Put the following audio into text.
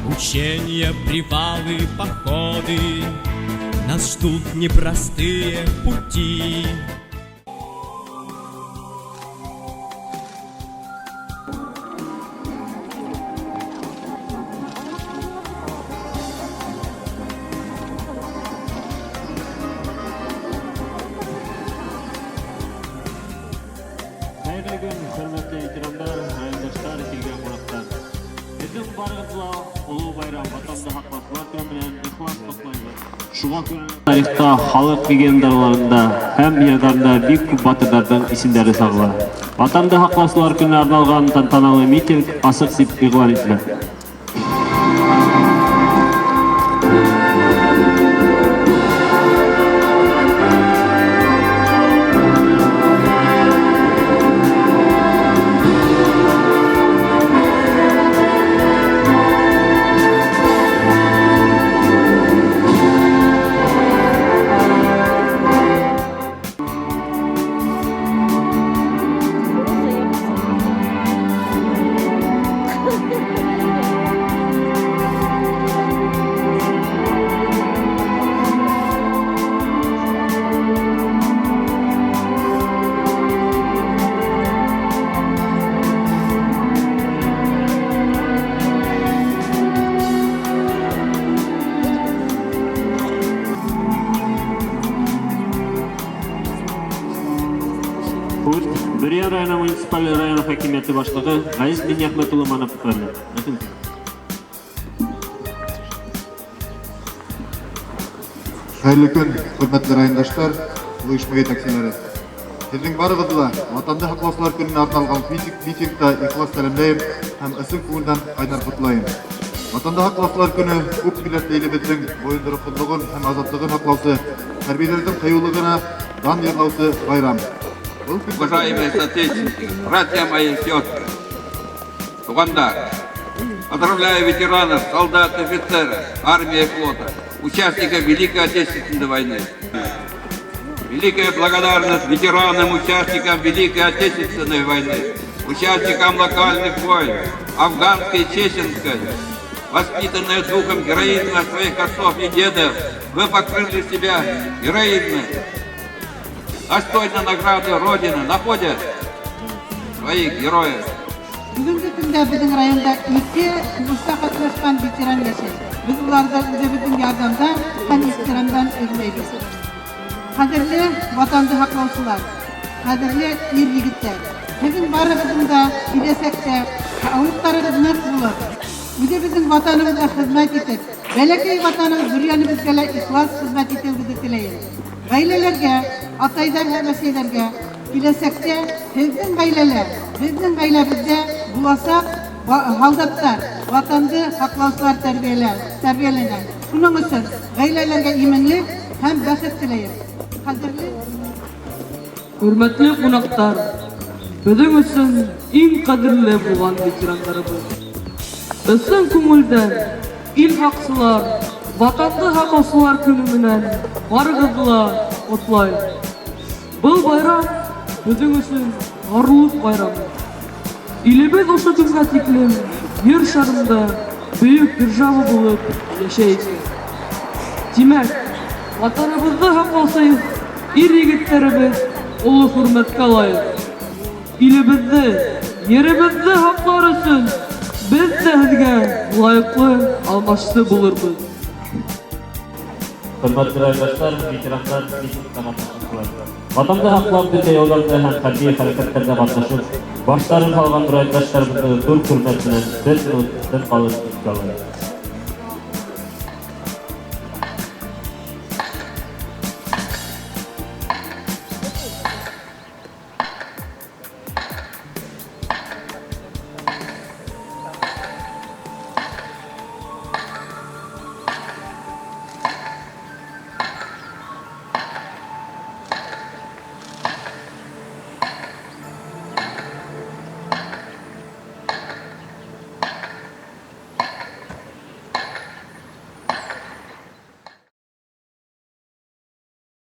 Учения, привалы, походы, нас ждут непростые пути. Hayırlı gün, hürmetli ikramlar, hayırdaşlar, kelgen qonaqlar. Bizim barıgızla ulu bayram vatandı haqlaqlar günü bilen ihlas toplaymiz. Şuğa günü tarixta xalq legendalarında hem yerdarda büyük көп батырлардың isimleri sağlar. Vatanды haqlaqlar günü arналған tantanalı miting asık sip e'lon etildi. Бүрия районы муниципаль районы хакимияты башлыгы Ғазиз Бинияхметұлы Манапов берді. Hayırlı gün, hürmetli rayondaşlar, uyuşma yetakçilari. Sizin barıгызга Vatanды haqlaqlar gününe arналған митингда ихлас сәлемлейм һәм ысың күңелдән кайнар котлайм. Vatanды haqlaqlar günü күп милләтле илебезнең буйдырыклыгын һәм азатлыгын haqлаусы, хәрбиләрнең кыюлыгына дан ягаусы байрам. Уважаемые соотечественники, братья мои и сестры, тугандар, поздравляю ветеранов, солдат, офицеров, армии и флота, участников Великой Отечественной войны. Великая благодарность ветеранам, участникам Великой Отечественной войны, участникам локальных войн, афганской и чеченской, воспитанные духом героизма своих отцов и дедов, вы покрыли себя героизмом. Достойно награды Родины находят своих героев. Бүгінгі күнде біздің районда 2 ұрысқа қатынасқан ветеран яшайды. Біз оларды өзіміздің ярдамда һәм ихтирамдан өрлейбіз. Қадірлі ватанды хақлаушылар, қадірлі ер-егіттер, біздің барымыздың да келешекте ауыттарымыз нық болып, өзіміздің ватанымызға қызмет етіп, бәләкәй ватанымыз бүрянымызға ихлас қызмет етуді тілейміз. Ғаилелерге, атайдар һәм әсәйләргә киләсәктә безнең гаиләбездә буласак һалдаттар, ватанды хақлаучылар тәрбияләнгән. Шуның өчен гаиләләргә именлек һәм бәхет теләйм. Hürmetli qonaqlar, безнең өчен иң кадерле булган ветераннарыбыз. Безнең күңелдән ил хакчылар, ватанды хакчылар көне менән барыгызга котлайм. Бұл байрам біздің үшін ғарулық байрамы. Илебез осы күнге тиклем ер шарында бүйік держава болып яшайбыз. Демәк, ватаныбызды хақлаусайық, ир-егеттеребез улы хөрмәткә лайык. Илебезді, еребезді хақлар өчен без дә сезгә лайыклы алмашчы булырбыз. Hürmetli rayondaşlar, ветерандар, Vatandı haqlab birgə yollarda həm hərbi hərəkətlərdə qatnaşıb, başların qalğan rayondaşlarımızı dur hürmətlə 4 minutdan qalır.